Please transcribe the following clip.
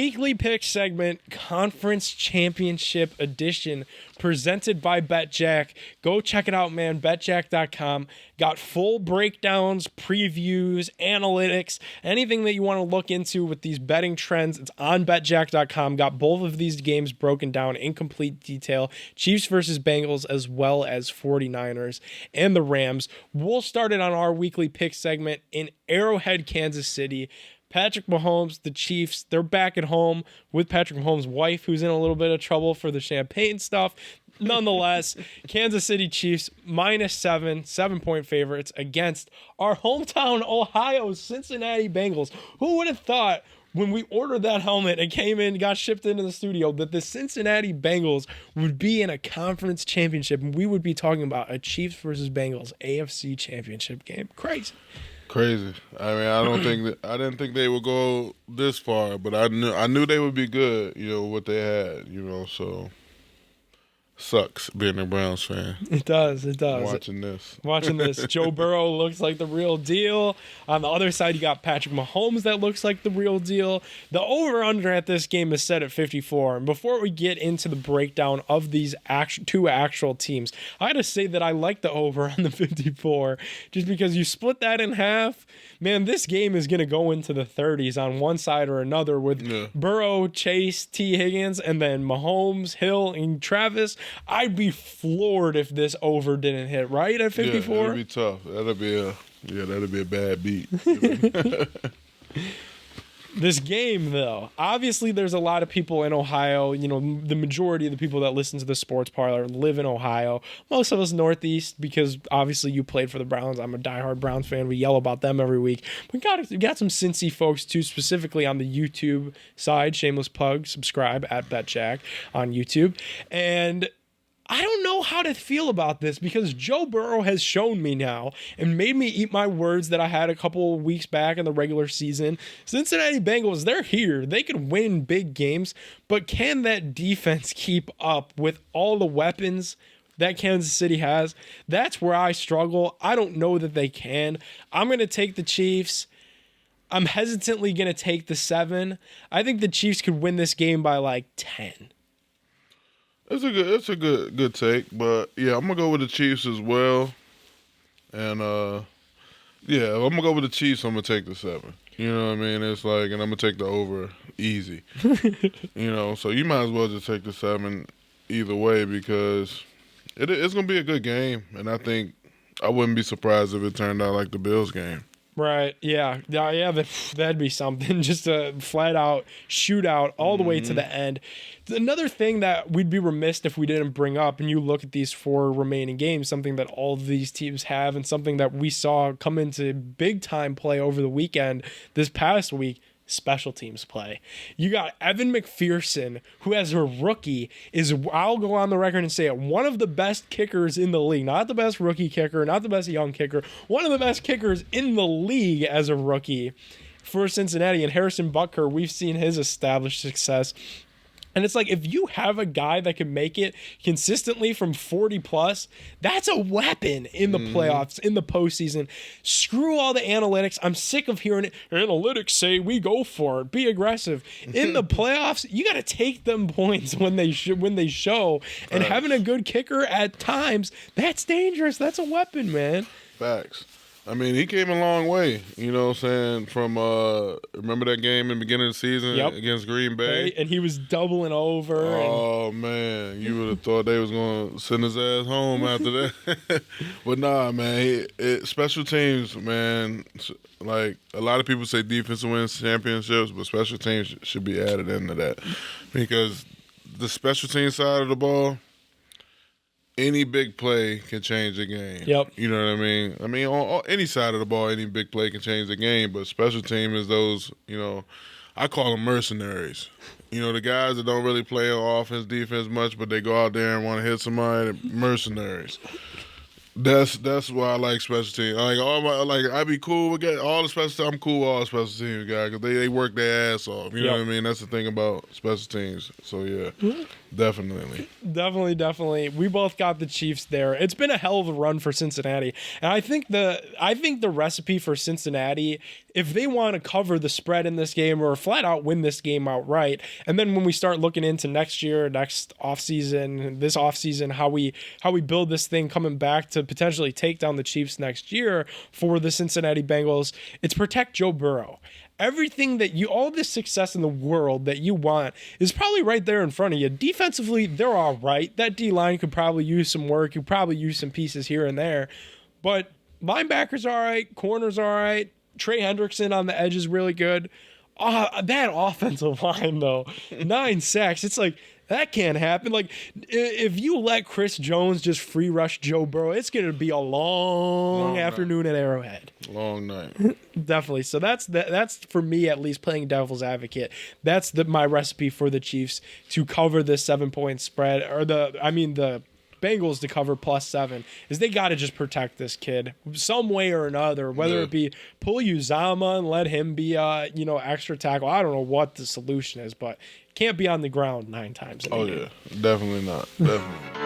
weekly pick segment, Conference Championship Edition, presented by betJACK. Go check it out, man. betJACK.com. Got full breakdowns, previews, analytics, anything that you want to look into with these betting trends. It's on betJACK.com. Got both of these games broken down in complete detail. Chiefs versus Bengals, as well as 49ers and the Rams. We'll start it on our weekly pick segment in Arrowhead, Kansas City. Patrick Mahomes, the Chiefs, they're back at home with Patrick Mahomes' wife, who's in a little bit of trouble for the champagne stuff. Nonetheless, Kansas City Chiefs -7, 7-point favorites against our hometown Ohio Cincinnati Bengals. Who would have thought when we ordered that helmet and came in, got shipped into the studio, that the Cincinnati Bengals would be in a conference championship and we would be talking about a Chiefs versus Bengals AFC Championship game? Crazy. Crazy. I mean, I didn't think they would go this far, but I knew they would be good. What they had. So sucks being a Browns fan. It does. Watching this, Joe Burrow looks like the real deal. On the other side, you got Patrick Mahomes that looks like the real deal. The over/under at this game is set at 54. And before we get into the breakdown of these two actual teams, I gotta say that I like the over on the 54, just because you split that in half. Man, this game is gonna go into the 30s on one side or another with Burrow, Chase, T. Higgins, and then Mahomes, Hill, and Travis. I'd be floored if this over didn't hit, right, at 54? Yeah, it'd be tough. That'd be a bad beat. This game, though, obviously there's a lot of people in Ohio. The majority of the people that listen to the Sports Parlor live in Ohio. Most of us Northeast, because obviously you played for the Browns. I'm a diehard Browns fan. We yell about them every week. We got some Cincy folks, too, specifically on the YouTube side. Shameless plug, subscribe at betJACK on YouTube. And I don't know how to feel about this, because Joe Burrow has shown me now and made me eat my words that I had a couple of weeks back in the regular season. Cincinnati Bengals, they're here. They can win big games, but can that defense keep up with all the weapons that Kansas City has? That's where I struggle. I don't know that they can. I'm going to take the Chiefs. I'm hesitantly going to take the 7. I think the Chiefs could win this game by like 10. It's a good take, but yeah, I'm gonna go with the Chiefs as well. And if I'm gonna go with the Chiefs, I'm gonna take the 7. You know what I mean? It's like, and I'm gonna take the over easy. So you might as well just take the 7 either way, because it's gonna be a good game, and I think I wouldn't be surprised if it turned out like the Bills game. Right, yeah, that'd be something. Just a flat-out shootout all the way to the end. Another thing that we'd be remiss if we didn't bring up, and you look at these 4 remaining games, something that all of these teams have, and something that we saw come into big-time play over the weekend, this past week, special teams play. You got Evan McPherson, who as a rookie I'll go on the record and say it, one of the best kickers in the league. Not the best rookie kicker, not the best young kicker, one of the best kickers in the league as a rookie for Cincinnati. And Harrison Butker, we've seen his established success. And it's like, if you have a guy that can make it consistently from 40 plus, that's a weapon in the playoffs, in the postseason. Screw all the analytics. I'm sick of hearing it. Analytics say we go for it. Be aggressive. In the playoffs, you got to take them points when they show. And having a good kicker at times, that's dangerous. That's a weapon, man. Facts. I mean, he came a long way, you know what I'm saying, from, remember that game in the beginning of the season against Green Bay? And he was doubling over. Oh, man, you would have thought they was going to send his ass home after that. But nah, man, special teams, man, like a lot of people say defense wins championships, but special teams should be added into that, because the special team side of the ball, any big play can change the game. Yep. You know what I mean? I mean, on any side of the ball, any big play can change the game. But special team is those, I call them mercenaries. The guys that don't really play on offense, defense much, but they go out there and want to hit somebody. Mercenaries. That's why I like special teams. I'd be cool with all the special teams. I'm cool with all the special teams guys, because they work their ass off. You know what I mean? That's the thing about special teams. So yeah. Definitely. We both got the Chiefs there. It's been a hell of a run for Cincinnati. And I think the recipe for Cincinnati, if they want to cover the spread in this game or flat out win this game outright, and then when we start looking into next year, next offseason, this offseason, how we build this thing coming back to potentially take down the Chiefs next year for the Cincinnati Bengals, it's protect Joe Burrow. Everything all this success in the world that you want is probably right there in front of you. Defensively, they're all right. That D-line could probably use some work. You probably use some pieces here and there. But linebackers all right. Corners all right. Trey Hendrickson on the edge is really good. That offensive line, though, 9 sacks. It's like, that can't happen. Like, if you let Chris Jones just free rush Joe Burrow, it's going to be a long afternoon at Arrowhead. Long night. Definitely. So that's for me, at least, playing devil's advocate. That's my recipe for the Chiefs to cover this 7-point spread, or the Bengals to cover +7, is they got to just protect this kid some way or another, whether it be pull Uzama and let him be extra tackle. I don't know what the solution is, but can't be on the ground 9 times. Oh yeah, definitely not. Definitely.